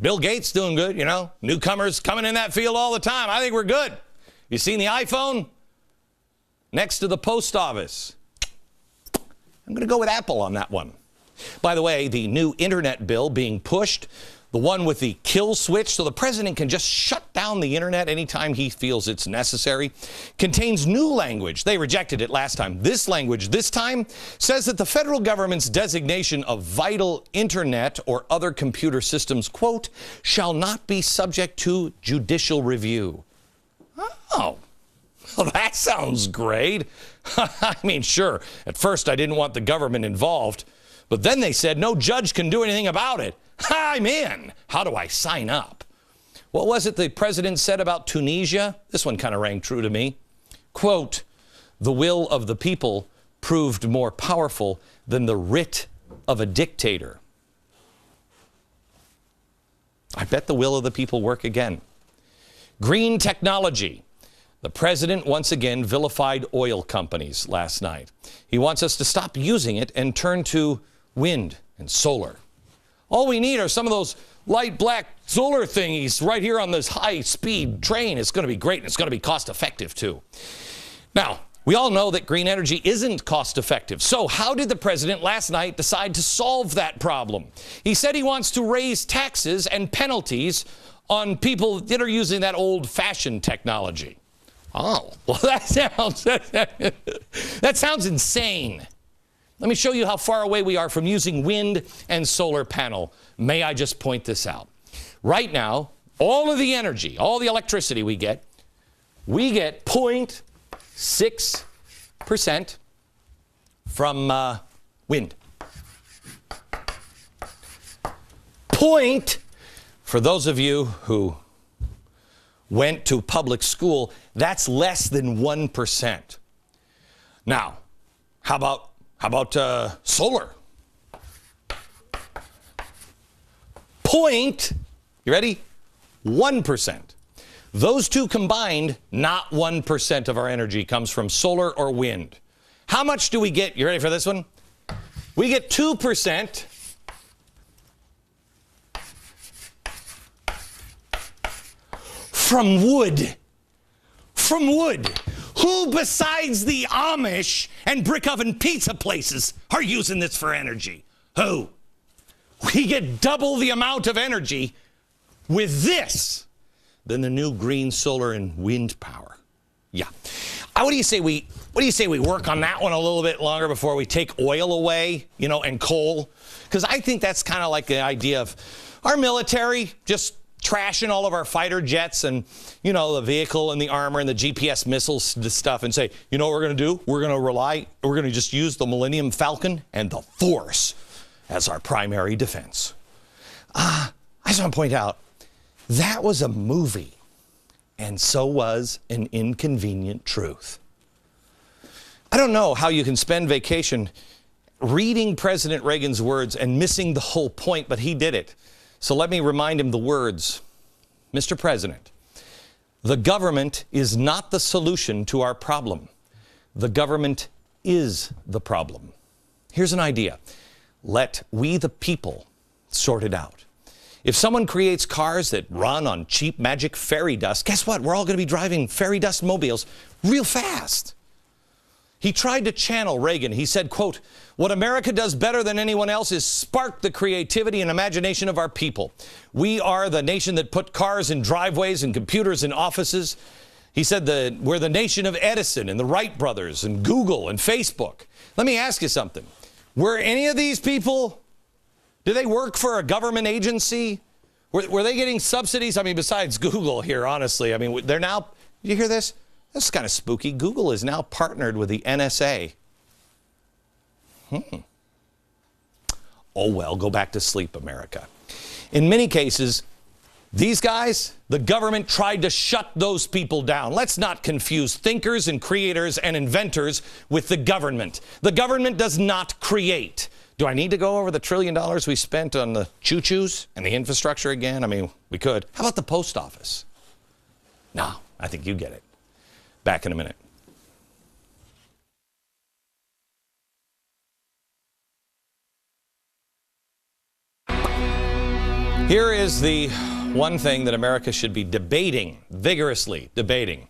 Bill Gates doing good, you know. Newcomers coming in that field all the time. I think we're good. You seen the iPhone? Next to the post office. I'm going to go with Apple on that one. By the way, the new internet bill being pushed, the one with the kill switch so the president can just shut down the internet anytime he feels it's necessary, contains new language. They rejected it last time. This language this time says that the federal government's designation of vital internet or other computer systems, quote, shall not be subject to judicial review. Oh, well, that sounds great. I mean, sure, at first I didn't want the government involved, but then they said no judge can do anything about it. I'm in. How do I sign up? What was it the president said about Tunisia? This one kind of rang true to me. Quote, the will of the people proved more powerful than the writ of a dictator. I bet the will of the people work again. Green technology. The president once again vilified oil companies last night. He wants us to stop using it and turn to wind and solar. All we need are some of those light black solar thingies right here on this high-speed train. It's going to be great, and it's going to be cost-effective, too. Now, we all know that green energy isn't cost-effective. So how did the president last night decide to solve that problem? He said he wants to raise taxes and penalties on people that are using that old-fashioned technology. Oh, well, that sounds insane. Let me show you how far away we are from using wind and solar panel. May I just point this out? Right now, all of the energy, all the electricity we get 0.6% from wind. For those of you who went to public school, that's less than 1%. Now, how about solar? You ready? 1%. Those two combined, not 1% of our energy comes from solar or wind. How much do we get? You ready for this one? We get 2% from wood. From wood. Who besides the Amish and brick oven pizza places are using this for energy? Who? We get double the amount of energy with this than the new green solar and wind power. Yeah. What do you say we work on that one a little bit longer before we take oil away, and coal? Because I think that's kind of like the idea of our military just trashing all of our fighter jets and, the vehicle and the armor and the GPS missiles stuff and say, you know what we're going to do? We're going to just use the Millennium Falcon and the Force as our primary defense. I just want to point out, that was a movie, and so was An Inconvenient Truth. I don't know how you can spend vacation reading President Reagan's words and missing the whole point, but he did it. So let me remind him the words. Mr. President, the government is not the solution to our problem. The government is the problem. Here's an idea. Let we the people sort it out. If someone creates cars that run on cheap magic fairy dust, guess what? We're all going to be driving fairy dust mobiles real fast. He tried to channel Reagan. He said, quote, what America does better than anyone else is spark the creativity and imagination of our people. We are the nation that put cars in driveways and computers in offices. He said that we're the nation of Edison and the Wright brothers and Google and Facebook. Let me ask you something. Were any of these people, do they work for a government agency? Were they getting subsidies? I mean, besides Google here, honestly. I mean, they're now, you hear this? This is kind of spooky. Google is now partnered with the NSA. Oh, well, go back to sleep, America. In many cases, these guys, the government tried to shut those people down. Let's not confuse thinkers and creators and inventors with the government. The government does not create. Do I need to go over the $1 trillion we spent on the choo-choos and the infrastructure again? I mean, we could. How about the post office? No, I think you get it. Back in a minute. Here is the one thing that America should be debating, vigorously debating.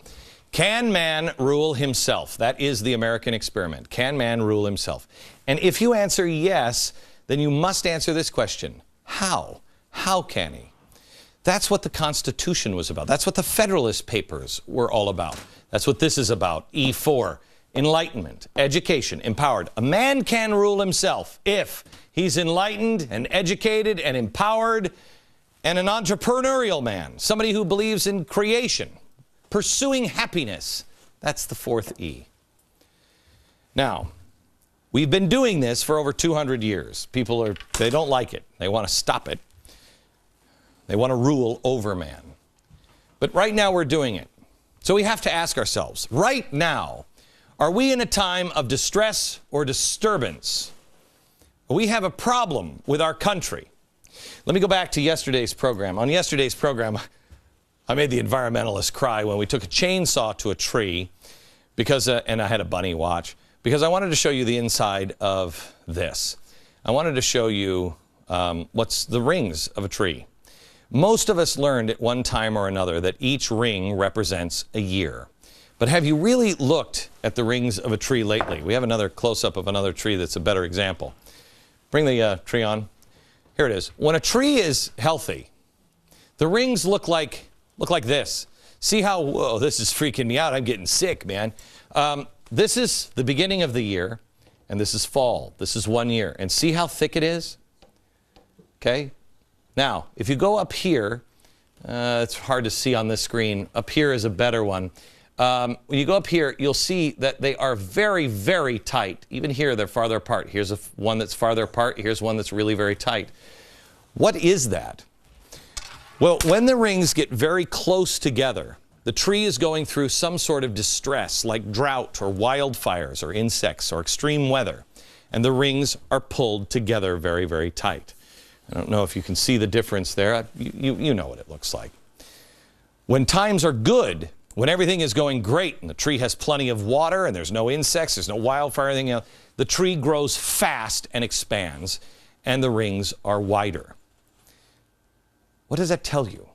Can man rule himself? That is the American experiment. Can man rule himself? And if you answer yes, then you must answer this question. How? How can he? That's what the Constitution was about. That's what the Federalist Papers were all about. That's what this is about. E4, enlightenment, education, empowered. A man can rule himself if he's enlightened and educated and empowered and an entrepreneurial man, somebody who believes in creation, pursuing happiness. That's the fourth E. Now, we've been doing this for over 200 years. People they don't like it. They want to stop it. They want to rule over man. But right now we're doing it. So we have to ask ourselves, right now, are we in a time of distress or disturbance? We have a problem with our country. Let me go back to yesterday's program. On yesterday's program, I made the environmentalists cry when we took a chainsaw to a tree because, and I had a bunny watch, because I wanted to show you the inside of this. I wanted to show you what's the rings of a tree. Most of us learned at one time or another that each ring represents a year. But have you really looked at the rings of a tree lately? We have another close-up of another tree that's a better example. Bring the tree on. Here it is. When a tree is healthy, the rings look like this. See how, whoa, this is freaking me out. I'm getting sick, man. This is the beginning of the year, and this is fall. This is 1 year. And see how thick it is? Okay? Now, if you go up here, it's hard to see on this screen. Up here is a better one. When you go up here, you'll see that they are very, very tight. Even here, they're farther apart. Here's one that's farther apart. Here's one that's really very tight. What is that? Well, when the rings get very close together, the tree is going through some sort of distress, like drought or wildfires or insects or extreme weather, and the rings are pulled together very, very tight. I don't know if you can see the difference there. You know what it looks like. When times are good, when everything is going great and the tree has plenty of water and there's no insects, there's no wildfire, anything else, the tree grows fast and expands and the rings are wider. What does that tell you?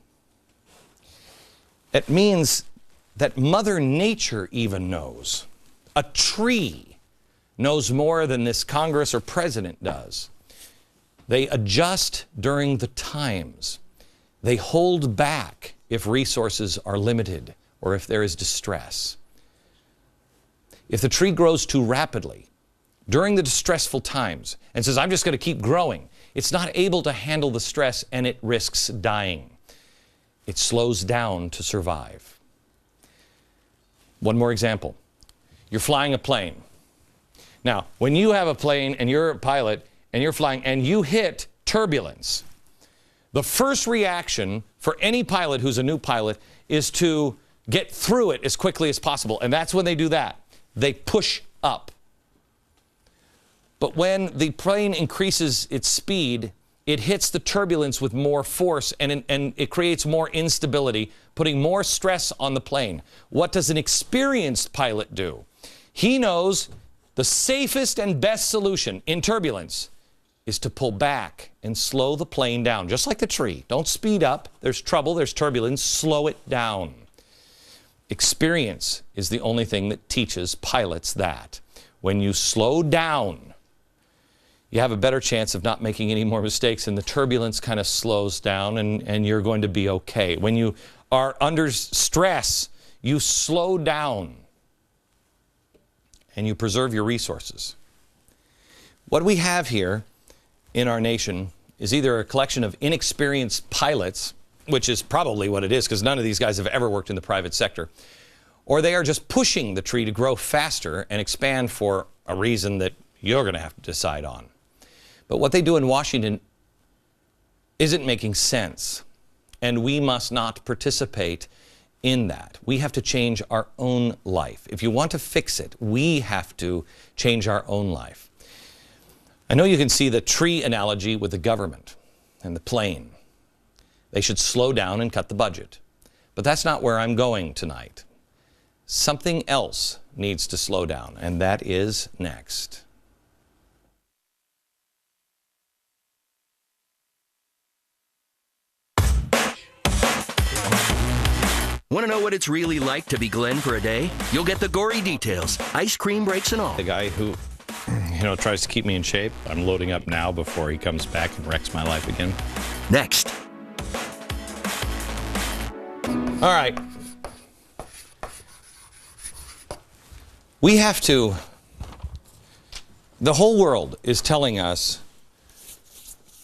It means that Mother Nature even knows. A tree knows more than this Congress or president does. They adjust during the times. They hold back if resources are limited or if there is distress. If the tree grows too rapidly during the distressful times and says, I'm just going to keep growing, it's not able to handle the stress and it risks dying. It slows down to survive. One more example. You're flying a plane. Now, when you have a plane and you're a pilot and you're flying and you hit turbulence, the first reaction for any pilot who's a new pilot is to get through it as quickly as possible. And that's when they do that. They push up. But when the plane increases its speed, it hits the turbulence with more force and it creates more instability, putting more stress on the plane. What does an experienced pilot do? He knows the safest and best solution in turbulence is to pull back and slow the plane down, just like the tree. Don't speed up. There's trouble, there's turbulence. Slow it down. Experience is the only thing that teaches pilots that. When you slow down, you have a better chance of not making any more mistakes and the turbulence kind of slows down and you're going to be okay. When you are under stress, you slow down and you preserve your resources. What we have here in our nation is either a collection of inexperienced pilots, which is probably what it is because none of these guys have ever worked in the private sector, or they are just pushing the tree to grow faster and expand for a reason that you're going to have to decide on. But what they do in Washington isn't making sense, and we must not participate in that. We have to change our own life. If you want to fix it, we have to change our own life. I know you can see the tree analogy with the government and the plane. They should slow down and cut the budget. But that's not where I'm going tonight. Something else needs to slow down, and that is next. Want to know what it's really like to be Glenn for a day? You'll get the gory details, ice cream breaks and all. The guy who, tries to keep me in shape, I'm loading up now before he comes back and wrecks my life again. Next. All right. We have to, the whole world is telling us,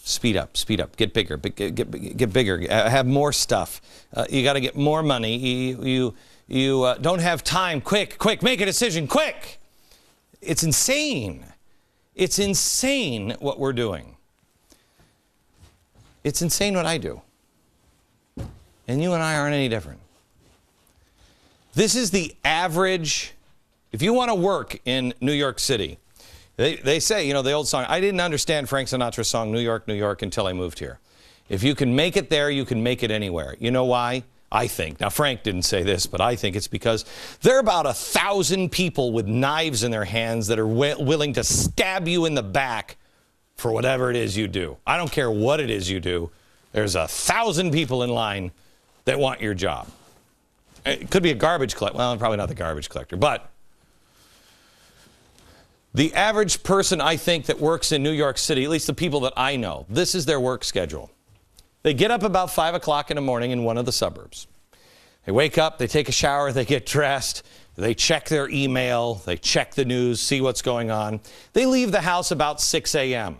speed up, get bigger, get bigger, have more stuff. You got to get more money. You don't have time. Quick, make a decision, quick. It's insane. It's insane what we're doing. It's insane what I do. And you and I aren't any different. This is the average. If you want to work in New York City, they say, the old song, I didn't understand Frank Sinatra's song, New York, New York, until I moved here. If you can make it there, you can make it anywhere. You know why? I think. Now, Frank didn't say this, but I think it's because there are about 1,000 people with knives in their hands that are willing to stab you in the back for whatever it is you do. I don't care what it is you do. There's 1,000 people in line that want your job. It could be a garbage collector. Well, probably not the garbage collector, but the average person, I think, that works in New York City, at least the people that I know, this is their work schedule. They get up about 5 o'clock in the morning in one of the suburbs. They wake up, they take a shower, they get dressed, they check their email, they check the news, see what's going on. They leave the house about 6 a.m.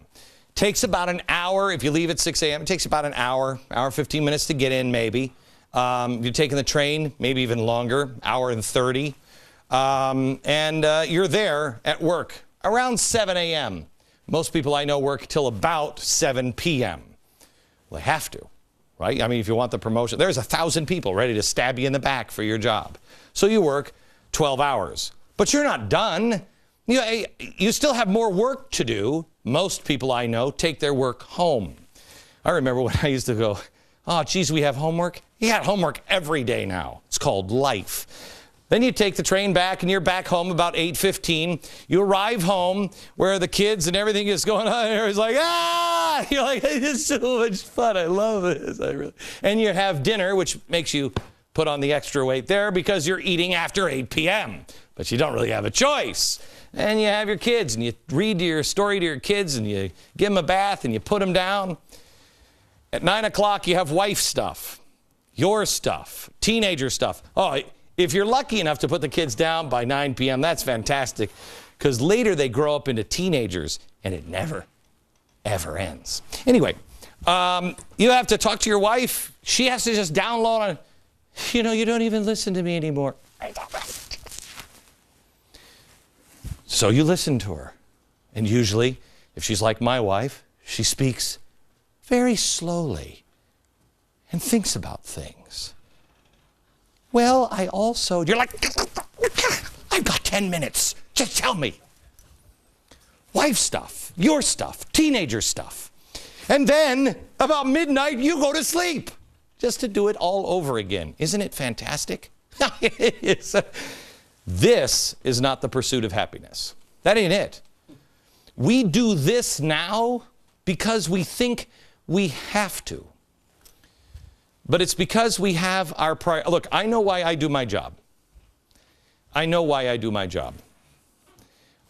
Takes about an hour, if you leave at 6 a.m., it takes about an hour, 15 minutes to get in maybe. You're taking the train, maybe even longer, hour and 30. You're there at work around 7 a.m. Most people I know work till about 7 p.m. Well, they have to, right? I mean, if you want the promotion, there's 1,000 people ready to stab you in the back for your job. So you work 12 hours, but you're not done. You still have more work to do. Most people I know take their work home. I remember when I used to go, oh, geez, we have homework. You got homework every day now. It's called life. Then you take the train back and you're back home about 8:15. You arrive home where the kids and everything is going on. It's like, ah! You're like, it's so much fun. I love this. And you have dinner, which makes you put on the extra weight there because you're eating after 8 p.m. But you don't really have a choice. And you have your kids and you read your story to your kids and you give them a bath and you put them down. At 9 o'clock, you have wife stuff, your stuff, teenager stuff. Oh, if you're lucky enough to put the kids down by 9 p.m., that's fantastic, because later they grow up into teenagers, and it never, ever ends. Anyway, you have to talk to your wife. She has to just download on, you don't even listen to me anymore. So you listen to her. And usually, if she's like my wife, she speaks very slowly and thinks about things. Well, you're like, I've got 10 minutes. Just tell me. Wife stuff, your stuff, teenager stuff. And then, about midnight, you go to sleep. Just to do it all over again. Isn't it fantastic? This is not the pursuit of happiness. That ain't it. We do this now because we think we have to. But it's because we have our prior. Look, I know why I do my job. I know why I do my job.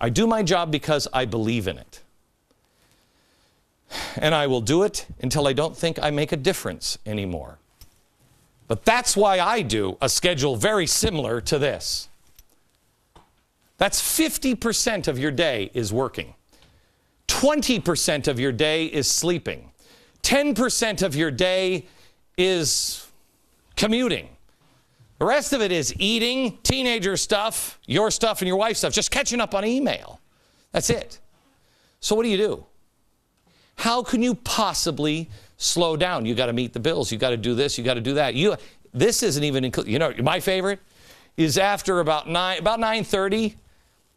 I do my job because I believe in it. And I will do it until I don't think I make a difference anymore. But that's why I do a schedule very similar to this. That's 50% of your day is working. 20% of your day is sleeping. 10% of your day is commuting. The rest of it is eating, teenager stuff, your stuff and your wife's stuff, just catching up on email. That's it. So what do? How can you possibly slow down? You got to meet the bills. You got to do this. You got to do that. This isn't even included. My favorite is after about 9:30.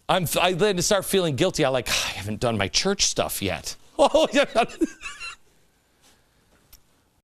I then start feeling guilty. I haven't done my church stuff yet. Oh,